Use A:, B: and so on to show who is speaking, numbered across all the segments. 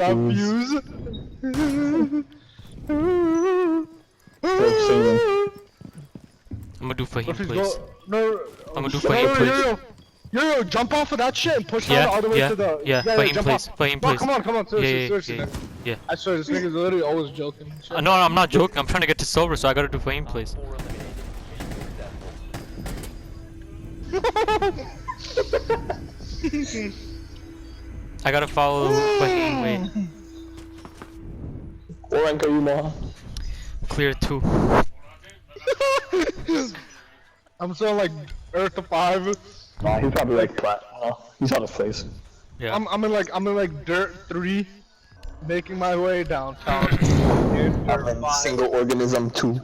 A: Fuse.
B: I'm gonna do Fahim, please.
A: No.
B: I'm gonna do Fahim, please.
A: Yo, jump off of that shit and push down all the way to the.
B: Yeah, Fahim, please. Fahim, please.
A: Come on. Seriously.
B: Yeah.
A: I swear, this nigga's literally always joking.
B: No, I'm not joking. I'm trying to get to silver, so I gotta do Fahim, please. I gotta follow Fahim. Wait.
C: What rank are you, Moha?
B: Clear 2.
A: I'm still like Earth to 5.
C: Nah, he's probably like plat. He's out of place.
B: Yeah.
A: I'm in like Dirt 3, making my way downtown.
C: I'm in single organism 2.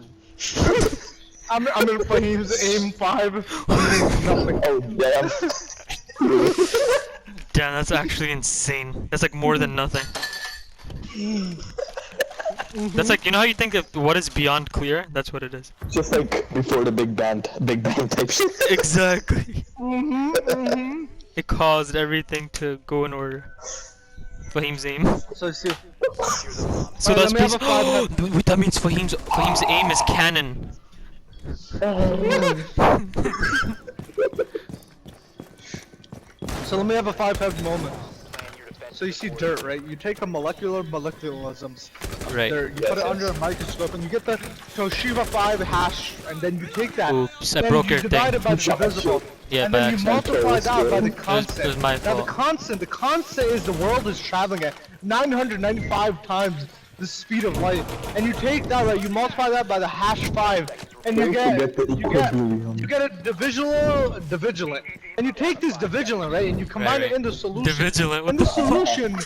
A: I'm in Fahim's aim 5. Nothing.
C: Oh damn.
B: Damn, that's actually insane. That's like more than nothing. That's like, you know how you think of what is beyond clear? That's what it is.
C: Just like before the Big Bang type shit.
B: Exactly. It caused everything to go in order. Fahim's aim.
A: So see.
B: So that's basically. Wait, that means Fahim's aim is canon.
A: So let me have a 5-head moment. So you see dirt, right? You take a moleculisms.
B: Right.
A: Dirt, you put it under a microscope and you get the Toshiba 5 hash, and then you take that.
B: Oops, I
A: then
B: broke your
A: you divide
B: thing.
A: it by the divisible.
B: Yeah,
A: and
B: by
A: then you
B: accident.
A: multiply that by the constant.
B: It was my
A: Now
B: fault.
A: the constant is the world is traveling at 995 times the speed of light. And you take that, right? You multiply that by the hash 5, and you get a divigilant. And you take this divigilant, right? And you combine it into solution.
B: Divigilant, what
A: and the solution,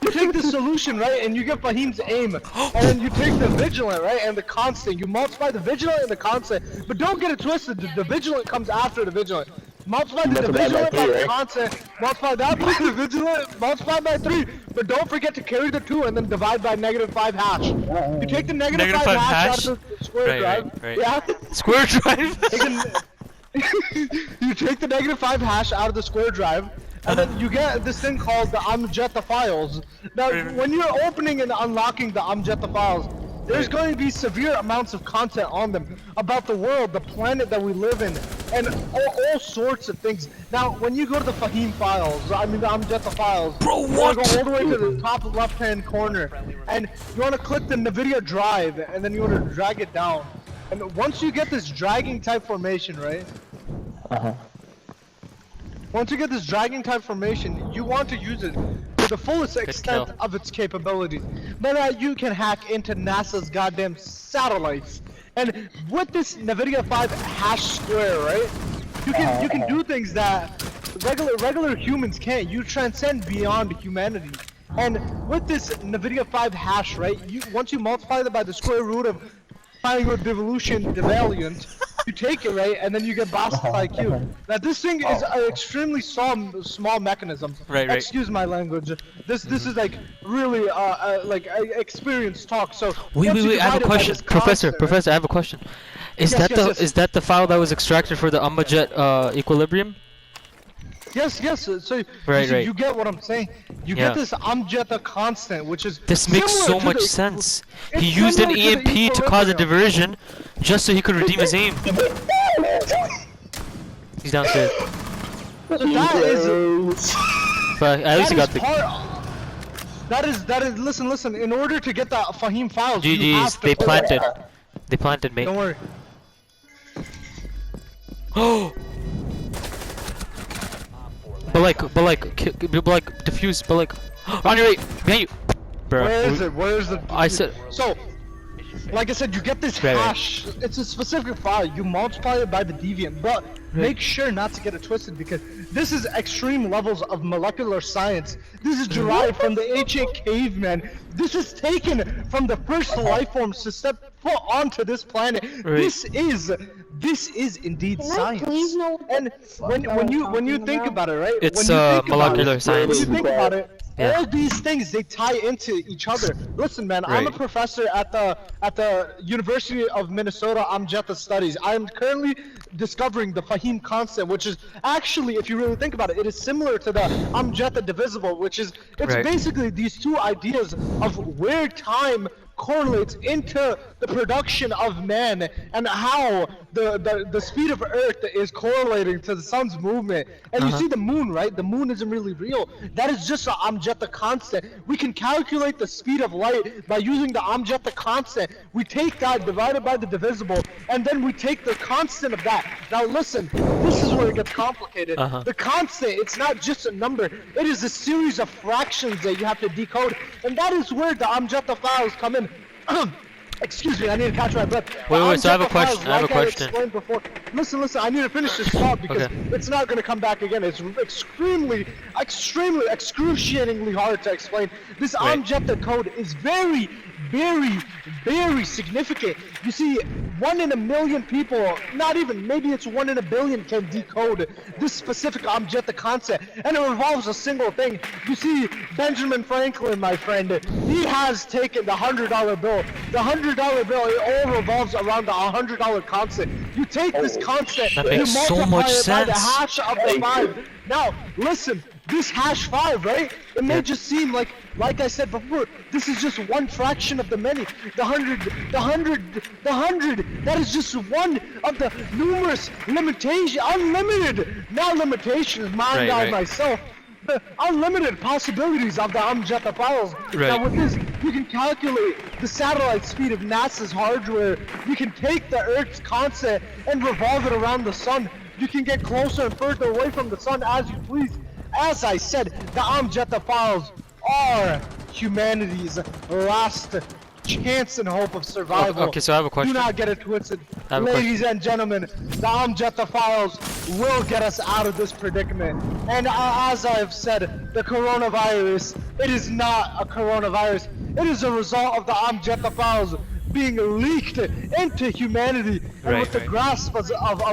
A: you take the solution, right? And you get Fahim's aim. And then you take the vigilant, right? And the constant. You multiply the vigilant and the constant. But don't get it twisted. The vigilant comes after the vigilant. Multiply the vigilant by the constant. Multiply that by the vigilant. Multiply by 3. But don't forget to carry the 2 and then divide by -5 hash. You take the -5 hash out of the square drive.
B: Right.
A: Yeah.
B: Square drive.
A: You take the -5 hash out of the square drive, and then you get this thing called the Amjeta files. Now, when you're opening and unlocking the Amjeta files, there's going to be severe amounts of content on them about the world, the planet that we live in, and all sorts of things. Now, when you go to the Fahim files, I mean the Amjeta files,
B: Bro,
A: you want to go all the way to the top left-hand corner, and you want to click the NVIDIA drive, and then you want to drag it down. And once you get this dragging type formation, right? Once you get this dragging type formation, you want to use it to the fullest extent of its capabilities. Now you can hack into NASA's goddamn satellites. And with this NVIDIA 5 hash square, right? You can do things that regular humans can't. You transcend beyond humanity. And with this NVIDIA 5 hash, right? Once you multiply that by the square root of triangle devolution devaliant, you take it, right, and then you get Boston's IQ. Now this thing is an extremely small mechanism.
B: Right.
A: Excuse my language. This is like really like experienced talk. So
B: Wait, I have a question, Professor. I have a question. Is that the file that was extracted for the Amjad equilibrium?
A: Yes. So you get what I'm saying. You get this Amjeta constant, which is
B: this makes so much sense. He used an EMP to cause a diversion, just so he could redeem his aim. He's downstairs.
A: So that is.
B: But at least he got the.
A: That is. Listen. In order to get the Fahim files,
B: GG's. They planted. They planted, mate.
A: Don't worry.
B: Oh. But like, diffuse, but like, on your right, behind you, bro.
A: Where is it?
B: I said.
A: So, like I said, you get this hash. It's a specific file. You multiply it by the deviant, but make sure not to get it twisted because this is extreme levels of molecular science. This is derived from the ancient caveman. This is taken from the first life forms to step foot onto this planet. This is indeed science. And when you think about it, right?
B: It's molecular science.
A: When you think about it, all these things they tie into each other. Listen, man, I'm a professor at the University of Minnesota Amjeta Studies. I am currently discovering the Fahim constant, which is actually, if you really think about it, it is similar to the Amjad the divisible, which is, it's
B: Right.
A: basically these two ideas of where time correlates into the production of man and how the speed of Earth is correlating to the sun's movement. And you see the moon, right? The moon isn't really real. That is just the Amjad constant. We can calculate the speed of light by using the Amjad constant. We take that divided by the divisible, and then we take the constant of that. Now listen, this is where it gets complicated. The constant, it's not just a number. It is a series of fractions that you have to decode, and that is where the Amjad files come in. Excuse me, I need to catch my breath.
B: Wait, so I have a
A: Files,
B: question. I have a
A: like
B: question.
A: explained before. Listen, I need to finish this thought because it's not going to come back again. It's extremely, excruciatingly hard to explain. This Amjad code is very, very significant. You see, 1 in a million people, not even, maybe it's 1 in a billion can decode this specific Amjad concept, and it revolves a single thing. You see, Benjamin Franklin, my friend, he has taken the $100 bill. The $100 bill, it all revolves around the $100 constant. You take this constant,
B: That
A: you
B: makes so
A: multiply
B: much
A: it by the
B: sense.
A: hash of the 5. Now, listen, this hash 5, right? It may just seem like I said before, this is just one fraction of the many. The 100, that is just one of the numerous limitations, unlimited, not limitations, myself, the unlimited possibilities of the Amjad files. Now with this, you can calculate the satellite speed of NASA's hardware. You can take the Earth's constant and revolve it around the sun. You can get closer and further away from the sun as you please. As I said, the Amjad files are humanity's last chance and hope of survival.
B: Okay, so I have a question.
A: Do not get it twisted.
B: I have a
A: Ladies and gentlemen, the Amjad files will get us out of this predicament. And as I've said, the coronavirus, it is not a coronavirus. It is a result of the Amjad files being leaked into humanity. And with the grasp of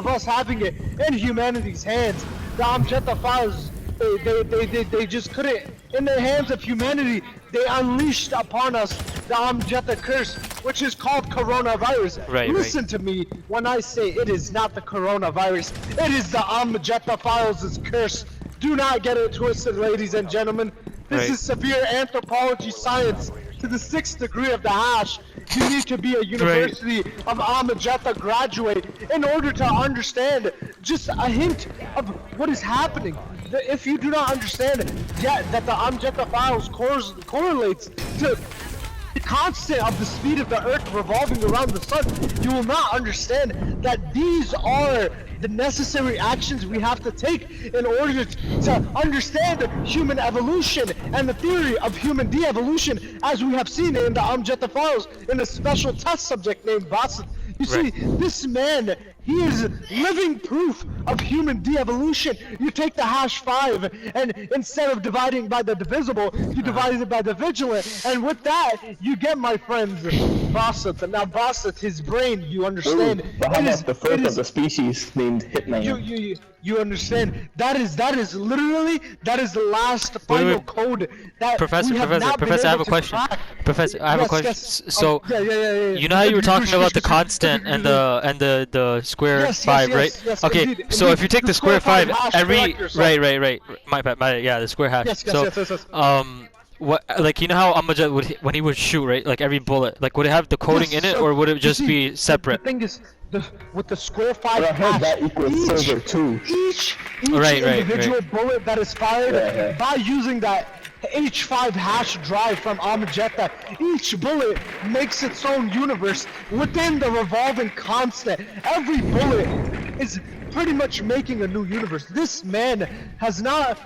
A: us having it in humanity's hands, the Amjad files, they just couldn't, in the hands of humanity, they unleashed upon us the Amjad curse, which is called coronavirus. Listen to me when I say it is not the coronavirus, it is the Amjad files' curse. Do not get it twisted, ladies and gentlemen. This is severe anthropology science to the 6th degree of the hash. You need to be a University of Amjad graduate in order to understand just a hint of what is happening. If you do not understand yet that the Amjad files correlates to the constant of the speed of the Earth revolving around the sun, you will not understand that these are the necessary actions we have to take in order to understand human evolution and the theory of human de-evolution, as we have seen in the Amjad files in a special test subject named Basit. You see, this man, he is living proof of human de-evolution. You take the hash 5, and instead of dividing by the divisible, you divide it by the vigilant, and with that, you get, my friends, Basit. And now Basit, his brain, you understand.
C: But how about the first of the species named Hitman?
A: You understand? That is literally, that is the last final code that
B: Professor,
A: we have not been
B: I have
A: able
B: a
A: to
B: question.
A: crack.
B: Professor, I have a question. So, you know how you were talking about the constant and the square 5, right?
A: Yes,
B: okay,
A: indeed,
B: so
A: indeed.
B: if you take the square 5, every right. My bad. Yeah, the square hash.
A: Yes.
B: What, like, you know how Amjad would when he would shoot, right? Like every bullet, like would it have the coding in it, or would it just be separate?
A: The thing is, with the square 5
C: I heard that
A: hash,
C: equals silver too.
A: each individual bullet that is fired by using that H5 hash drive from Amjad, each bullet makes its own universe within the revolving constant. Every bullet is pretty much making a new universe. This man has not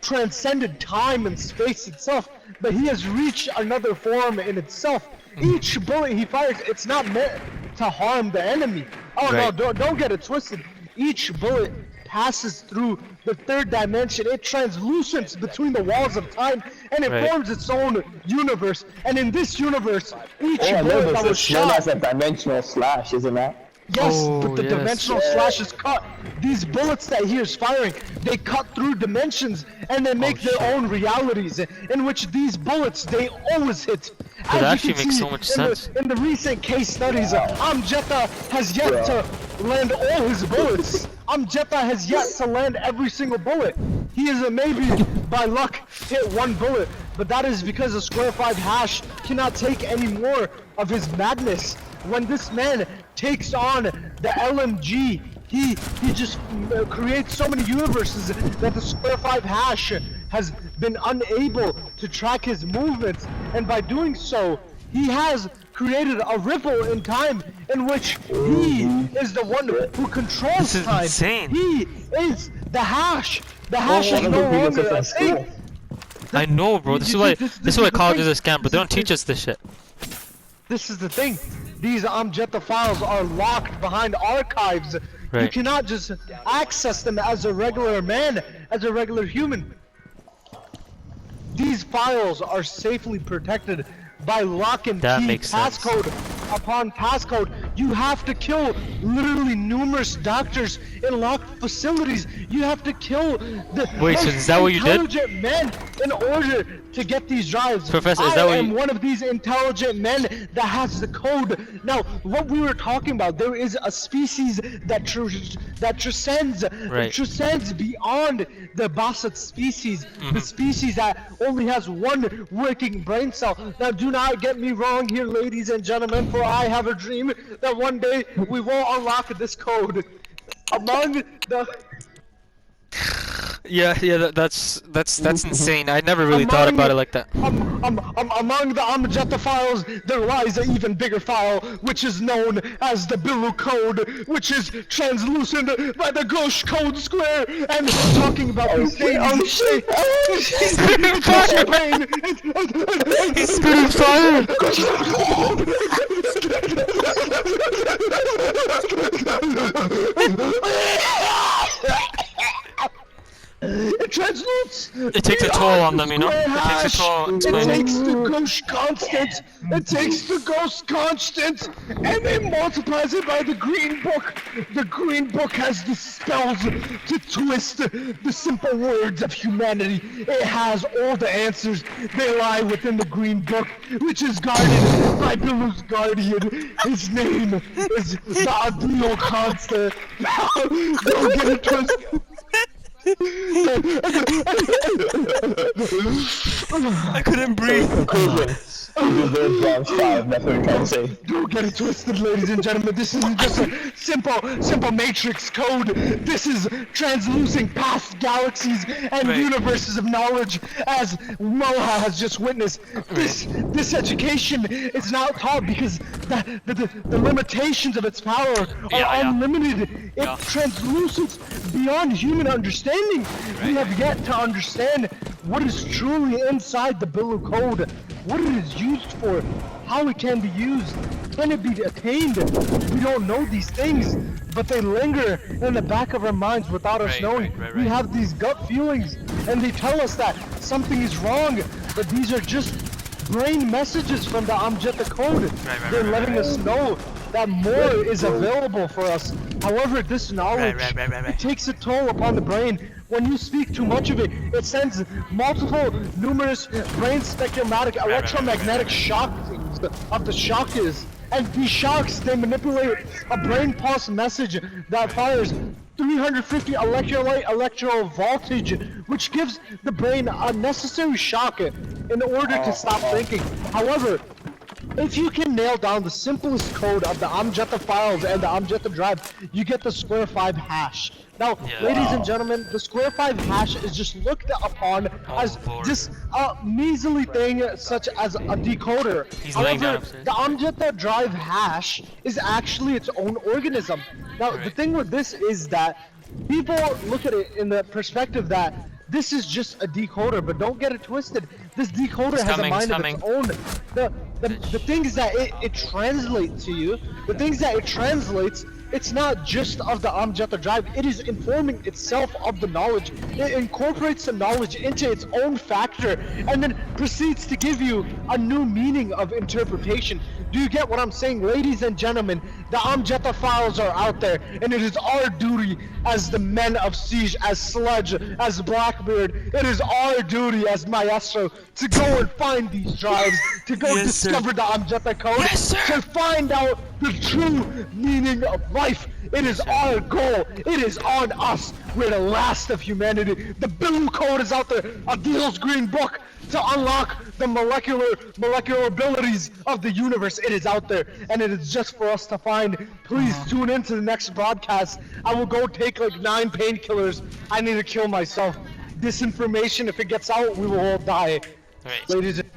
A: transcended time and space itself, but he has reached another form in itself. Each bullet he fires, it's not meant to harm the enemy. Oh no, don't get it twisted. Each bullet passes through the 3rd dimension. It translucents between the walls of time, and it forms its own universe. And in this universe, each bullet that was shot,
C: as a dimensional slash, isn't that?
A: yes, but the dimensional slash is cut. These bullets that he is firing, they cut through dimensions, and they make their own realities, in which these bullets, they always hit.
B: That actually makes so much sense.
A: In the recent case studies, Amjad has yet to land all his bullets. Amjetta has yet to land every single bullet. He is maybe by luck hit one bullet, but that is because the square 5 hash cannot take any more of his madness. When this man takes on the LMG, he just creates so many universes that the square 5 hash has been unable to track his movements, and by doing so, he has created a ripple in time in which he is the one who controls
B: This is
A: time.
B: insane.
A: He is the hash. The hash is no longer a thing.
B: I know, bro. This is why colleges are scam, but they don't teach us this shit.
A: This is the thing. These Amjetta files are locked behind archives. You
B: Right.
A: cannot just access them as a regular man, as a regular human. These files are safely protected by lock and
B: That
A: key
B: makes sense.
A: passcode upon passcode. You have to kill literally numerous doctors in locked facilities. You have to kill the
B: Wait, so
A: most
B: is that what you did?
A: intelligent men in order to get these drives.
B: Professor, is that what
A: I am
B: you-
A: one of these intelligent men that has the code. Now, what we were talking about, there is a species that transcends beyond the Basset species, the species that only has one working brain cell. Now, do not get me wrong here, ladies and gentlemen, for I have a dream that one day we will unlock this code. Among the
B: Yeah, that's insane. I never really thought about it like that.
A: Among the Amjetta files, there lies an even bigger file, which is known as the Bilu code, which is translucent by the Gosh code square. And talking about these things,
B: He's spitting fire! He's spitting fire!
A: it translates.
B: It takes a toll on them, you know? It takes a toll on
A: It takes the ghost constant. It takes the ghost constant, and it multiplies it by the green book. The green book has the spells to twist the simple words of humanity. It has all the answers. They lie within the green book, which is guarded by Bilu's guardian. His name is the Adil Constant. Don't get it twisted.
B: I couldn't breathe.
C: You deserve bronze 5, that's what we're trying to say.
A: Don't get it twisted, ladies and gentlemen. This isn't just a simple matrix code. This is translucing past galaxies and
B: Right.
A: universes of knowledge, as Moha has just witnessed. This education is not taught because the limitations of its power are
B: Yeah.
A: unlimited. It
B: Yeah.
A: translucents beyond human understanding. We have yet to understand what is truly inside the Bilu code, what it is used for, how it can be used, can it be attained. We don't know these things, but they linger in the back of our minds without us
B: Right,
A: knowing.
B: right.
A: We have these gut feelings, and they tell us that something is wrong, but these are just brain messages from the Amjetta code. They're letting us know that more is available for us. However, this knowledge, it takes a toll upon the brain. When you speak too much of it, it sends numerous brain spectromatic electromagnetic shocks of the shockers. And these shocks, they manipulate a brain pulse message that fires 350 electro voltage, which gives the brain a necessary shock in order to stop thinking. However, if you can nail down the simplest code of the Amjetta files and the Amjetta drive, you get the square 5 hash. Now, ladies and gentlemen, the square 5 hash is just looked upon as just a measly thing such as a decoder.
B: He's laying down
A: However,
B: upstairs.
A: the Amjetta drive hash is actually its own organism. Now, the thing with this is that people look at it in the perspective that this is just a decoder, but don't get it twisted. This decoder has a mind of its own. The things that it translates to you, the things that it translates, it's not just of the Amjetta drive, it is informing itself of the knowledge. It incorporates the knowledge into its own factor, and then proceeds to give you a new meaning of interpretation. Do you get what I'm saying? Ladies and gentlemen, the Amjata files are out there, and it is our duty as the men of Siege, as Sludge, as Blackbeard, it is our duty as Maestro to go and find these drives, to go discover the Amjata code, to find out the true meaning of life. It is our goal. It is on us. We're the last of humanity. The Blue Code is out there. Adil's Green Book to unlock the molecular abilities of the universe. It is out there, and it is just for us to find. Please tune into the next broadcast. I will go take like 9 painkillers. I need to kill myself. This information, if it gets out, we will all die.
B: Alright.
A: Ladies and